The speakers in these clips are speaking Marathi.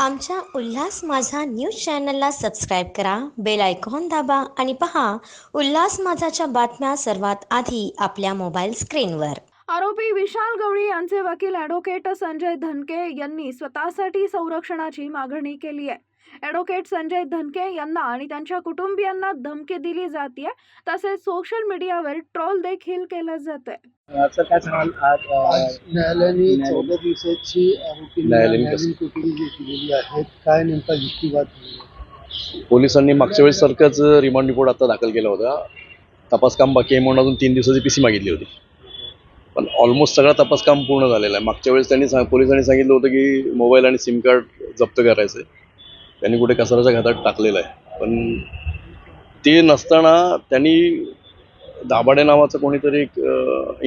आमच्या उल्हास माझा न्यूज चॅनलला सबस्क्राईब करा, बेल आयकॉन दाबा आणि पहा उल्हास माझाच्या बातम्या सर्वात आधी आपल्या मोबाईल स्क्रीनवर. आरोपी विशाल गवळी यांचे वकील ॲडव्होकेट संजय धनके यांनी स्वतःसाठी संरक्षणाची मागणी केली आहे. ॲडव्होकेट संजय धनके यांना आणि त्यांच्या कुटुंबियांना धमकी दिली जाते, तसेच सोशल मीडियावर ट्रोल देखील केलं जातंय. असं काय सांगाल आज न्यायालयाने 14 दिवसाची न्यायालयीन कोठडी दिलेली आहे. काय नेमका युक्तिवाद झाला? पोलिसांनी मागच्या वेळेस सारखाच रिमांड रिपोर्ट आता दाखल केला होता. तपास काम बाकी आहे म्हणून अजून 3 दिवसाची पीसी मागितली होती, पण ऑलमोस्ट सगळा तपास काम पूर्ण झालेला आहे. मागच्या वेळेस पोलिसांनी सांगितलं होतं की मोबाईल आणि सिम कार्ड जप्त करायचं. त्यांनी कुठे कचऱ्याच्या घाटात टाकलेलं आहे, पण ते नसताना त्यांनी दाभाडे नावाचं कोणीतरी एक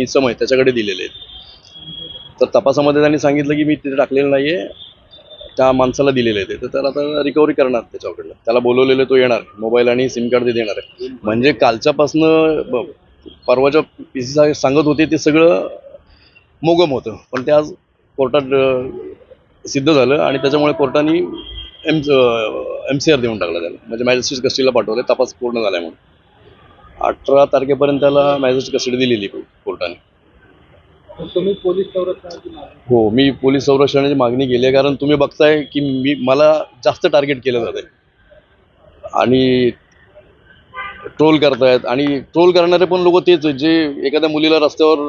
इसम आहे त्याच्याकडे दिलेले आहेत. तर तपासामध्ये त्यांनी सांगितलं की मी तिथे टाकलेलं नाही आहे, त्या माणसाला दिलेलं आहे. तर त्याला आता रिकव्हरी करणार त्याच्याकडलं. त्याला बोलवलेलं, तो येणार, मोबाईल आणि सिम कार्ड ते देणार आहे. म्हणजे कालच्यापासनं परवाच्या पीसी सांगत होते ते सगळं मोगम होतं, पण ते आज कोर्टात सिद्ध झालं आणि त्याच्यामुळे कोर्टाने MCR देऊन टाकला त्याला, म्हणजे मॅजिस्ट्रेट कस्टडीला पाठवलं. तपास पूर्ण झाला म्हणून 18 तारखेपर्यंत त्याला मॅजिस्ट्रेट कस्टडी दिलेली कोर्टाने. तुम्ही पोलीस संरक्षणाची हो, मी पोलीस संरक्षणाची मागणी केली आहे, कारण तुम्ही बघताय की मला जास्त टार्गेट केलं जात आहे आणि ट्रोल करतायत. आणि ट्रोल करणारे पण लोक तेच आहेत, जे एखाद्या मुलीला रस्त्यावर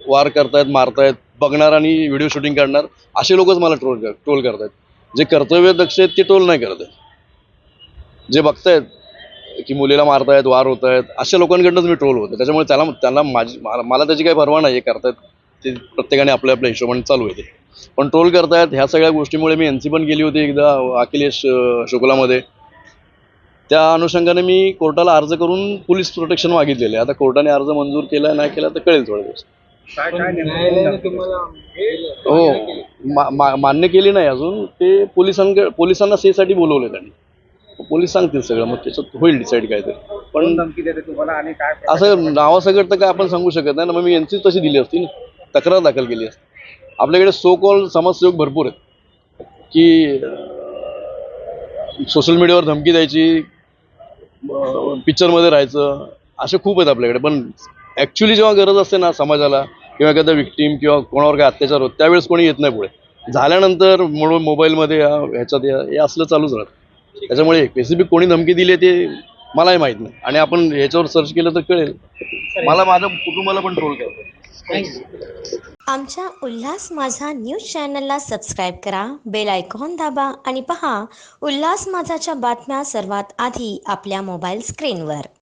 वार करतायत, मारतायत, बघणार आणि व्हिडिओ शूटिंग करणार, असे लोकच मला ट्रोल करतायत. जे कर्तव्यदक्ष आहेत ते ट्रोल नाही करत आहेत. जे बघतायत की मुलीला मारतायत, वार होत आहेत, अशा लोकांकडनंच मी ट्रोल होतो. त्याच्यामुळे त्यांना मला त्याची काही परवा नाही. करतायत ते प्रत्येकाने आपल्या आपल्या हिशोबाने चालू आहे ते, पण ट्रोल करतायत. ह्या सगळ्या गोष्टीमुळे मी NC पण केली होती एकदा अखिलेश शुक्लामध्ये. त्या अनुषंगाने मी कोर्टाला अर्ज करून पोलीस प्रोटेक्शन मागितलेले. आता कोर्टाने अर्ज मंजूर केला नाही केला तर कळेल थोड्या दिवस. हो, मान्य केली नाही अजून. ते पोलिसांना सेसाठी बोलवले त्यांनी. पोलीस सांगतील सगळं, मग त्याच्यात होईल डिसाईड काय तरी. पण धमकी देते तुम्हाला आणि काय असं नावासकट तर काय आपण सांगू शकत नाही ना. मग मी NC तशी दिली असती ना, तक्रार दाखल केली असती. आपल्याकडे सो कॉल समाजसेवक भरपूर आहेत की सोशल मीडियावर धमकी द्यायची, पिक्चरमध्ये राहायचं, असे खूप आहेत आपल्याकडे. पण ॲक्च्युली जेव्हा गरज असते ना समाजाला, किंवा एखादा विक्टीम किंवा कोणावर काय अत्याचार होत, त्यावेळेस कोणी येत नाही पुढे. झाल्यानंतर म्हणून मोबाईलमध्ये ह्याच्यात हे असलं चालूच राहतं. त्याच्यामुळे स्पेसिफिक कोणी धमकी दिली ते मलाही माहीत नाही, आणि आपण ह्याच्यावर सर्च केलं तर कळेल. मला माझ्या कुटुंबाला पण ट्रोल करतो. आमच्या उल्हास माझा न्यूज चॅनलला सबस्क्राईब करा, बेल आयकॉन दाबा आणि पहा उल्हास माझाच्या बातम्या सर्वात आधी आपल्या मोबाईल स्क्रीनवर.